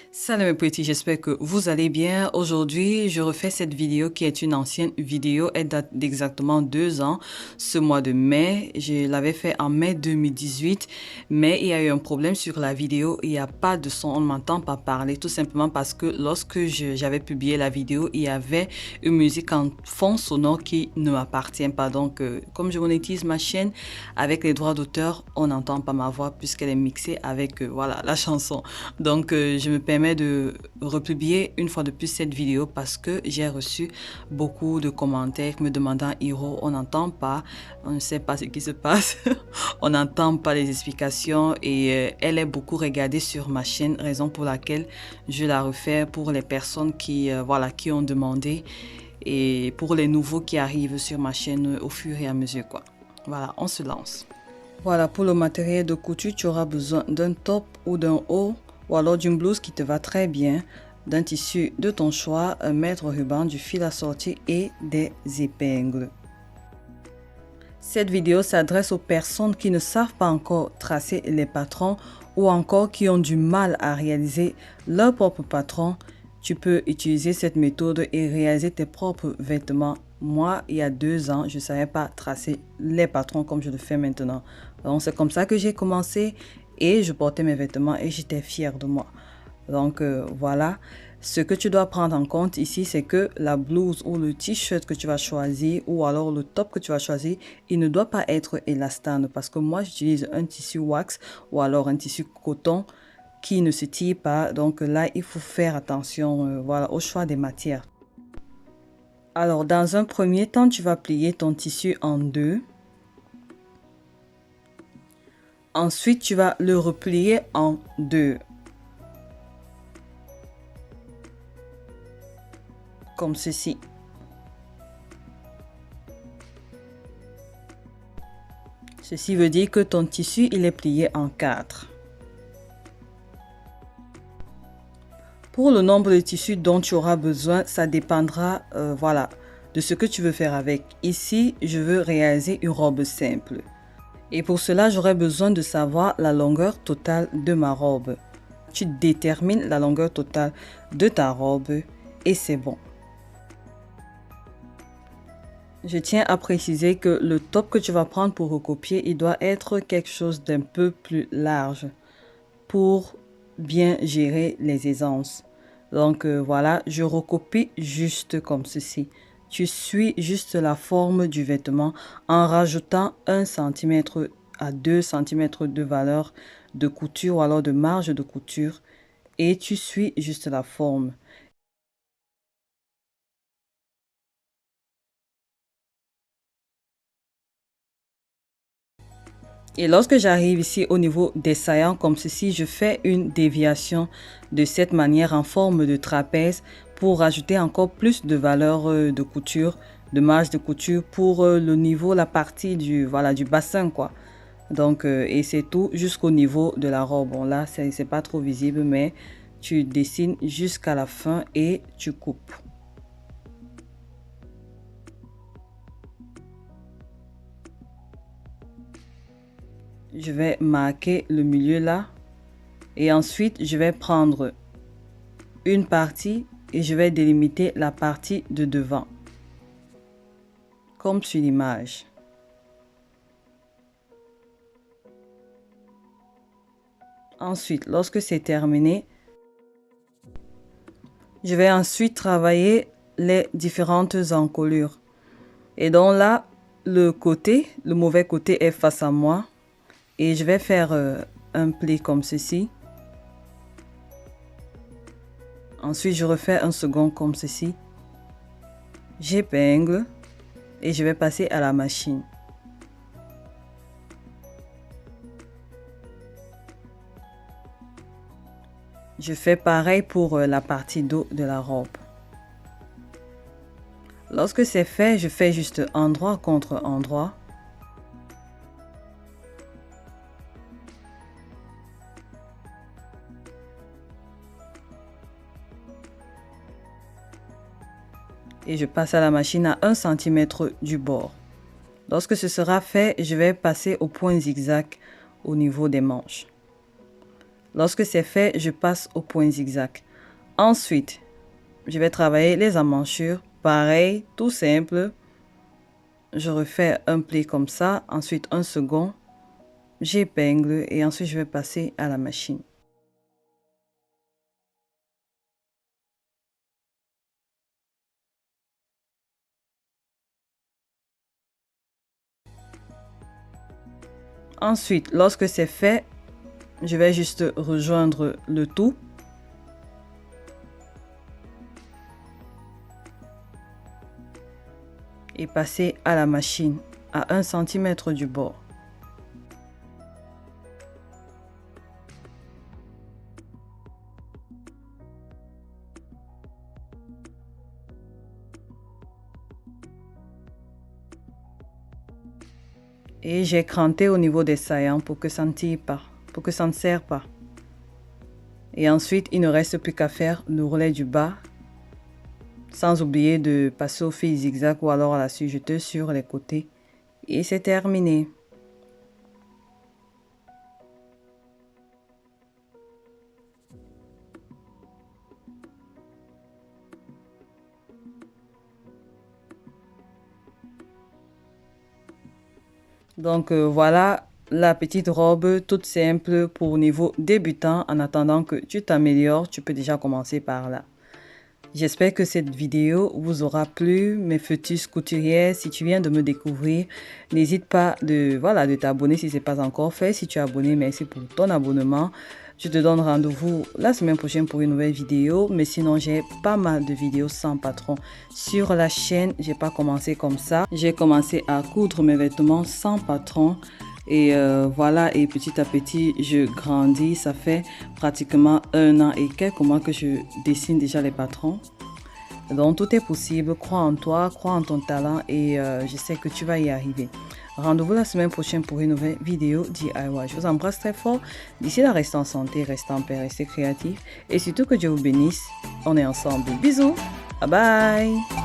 Salut mes petits, j'espère que vous allez bien. Aujourd'hui, je refais cette vidéo qui est une ancienne vidéo. Elle date d'exactement 2 ans, ce mois de mai. Je l'avais fait en mai 2018, mais il y a eu un problème sur la vidéo. Il n'y a pas de son, on ne m'entend pas parler, tout simplement parce que lorsque j'avais publié la vidéo, il y avait une musique en fond sonore qui ne m'appartient pas. Donc, comme je monétise ma chaîne avec les droits d'auteur, on n'entend pas ma voix puisqu'elle est mixée avec voilà, la chanson. Donc, je me permets de republier une fois de plus cette vidéo parce que j'ai reçu beaucoup de commentaires me demandant Hiro, on n'entend pas, on ne sait pas ce qui se passe, on n'entend pas les explications et elle est beaucoup regardée sur ma chaîne, raison pour laquelle je la refais pour les personnes qui, voilà, qui ont demandé et pour les nouveaux qui arrivent sur ma chaîne au fur et à mesure, quoi. Voilà, on se lance. Voilà, pour le matériel de couture, tu auras besoin d'un top ou d'un haut ou alors d'une blouse qui te va très bien, d'un tissu de ton choix, un mètre ruban, du fil assorti et des épingles. Cette vidéo s'adresse aux personnes qui ne savent pas encore tracer les patrons ou encore qui ont du mal à réaliser leur propre patron. Tu peux utiliser cette méthode et réaliser tes propres vêtements. Moi, il y a 2 ans, je ne savais pas tracer les patrons comme je le fais maintenant. Donc, c'est comme ça que j'ai commencé et je portais mes vêtements et j'étais fière de moi. Donc, voilà. Ce que tu dois prendre en compte ici, c'est que la blouse ou le t-shirt que tu vas choisir ou alors le top que tu vas choisir, il ne doit pas être élastane parce que moi, j'utilise un tissu wax ou alors un tissu coton qui ne se tire pas. Donc là, il faut faire attention voilà, au choix des matières. Alors, dans un premier temps, tu vas plier ton tissu en deux. Ensuite, tu vas le replier en deux. Comme ceci. Ceci veut dire que ton tissu, il est plié en 4. Pour le nombre de tissus dont tu auras besoin, ça dépendra voilà, de ce que tu veux faire avec. Ici, je veux réaliser une robe simple. Et pour cela, j'aurai besoin de savoir la longueur totale de ma robe. Tu détermines la longueur totale de ta robe et c'est bon. Je tiens à préciser que le top que tu vas prendre pour recopier, il doit être quelque chose d'un peu plus large pour bien gérer les aisances. Donc voilà, je recopie juste comme ceci. Tu suis juste la forme du vêtement en rajoutant 1 cm à 2 cm de valeur de couture ou alors de marge de couture et tu suis juste la forme. Et lorsque j'arrive ici au niveau des saillants comme ceci, je fais une déviation de cette manière en forme de trapèze pour rajouter encore plus de valeur de couture, de marge de couture pour le niveau, la partie du, voilà, du bassin quoi. Donc, et c'est tout jusqu'au niveau de la robe. Bon là, c'est pas trop visible, mais tu dessines jusqu'à la fin et tu coupes. Je vais marquer le milieu là et ensuite je vais prendre une partie et je vais délimiter la partie de devant comme sur l'image. Ensuite, lorsque c'est terminé, je vais ensuite travailler les différentes encolures et donc là le mauvais côté est face à moi et je vais faire un pli comme ceci. Ensuite, je refais un second comme ceci. J'épingle et je vais passer à la machine. Je fais pareil pour la partie dos de la robe. Lorsque c'est fait, je fais juste endroit contre endroit. Et je passe à la machine à 1 cm du bord. Lorsque ce sera fait, je vais passer au point zigzag au niveau des manches. Lorsque c'est fait, je passe au point zigzag. Ensuite, je vais travailler les emmanchures. Pareil, tout simple. Je refais un pli comme ça, ensuite un second. J'épingle et ensuite je vais passer à la machine. Ensuite, lorsque c'est fait, je vais juste rejoindre le tout. Et passer à la machine à 1 cm du bord. Et j'ai cranté au niveau des saillants pour que ça ne tire pas, pour que ça ne serre pas. Et ensuite, il ne reste plus qu'à faire le relais du bas, sans oublier de passer au fil zigzag ou alors à la sujeteuse sur les côtés. Et c'est terminé. Donc voilà la petite robe toute simple pour niveau débutant. En attendant que tu t'améliores, tu peux déjà commencer par là. J'espère que cette vidéo vous aura plu, mes futures couturières. Si tu viens de me découvrir, n'hésite pas de t'abonner si ce n'est pas encore fait. Si tu es abonné, merci pour ton abonnement. Je te donne rendez-vous la semaine prochaine pour une nouvelle vidéo. Mais sinon, j'ai pas mal de vidéos sans patron sur la chaîne. J'ai pas commencé comme ça. J'ai commencé à coudre mes vêtements sans patron. Et voilà, et petit à petit, je grandis. Ça fait pratiquement 1 an et quelques mois que je dessine déjà les patrons. Donc, tout est possible. Crois en toi, crois en ton talent et je sais que tu vas y arriver. Rendez-vous la semaine prochaine pour une nouvelle vidéo DIY. Je vous embrasse très fort. D'ici là, restez en santé, restez en paix, restez créatifs. Et surtout que Dieu vous bénisse. On est ensemble. Bisous. Bye bye.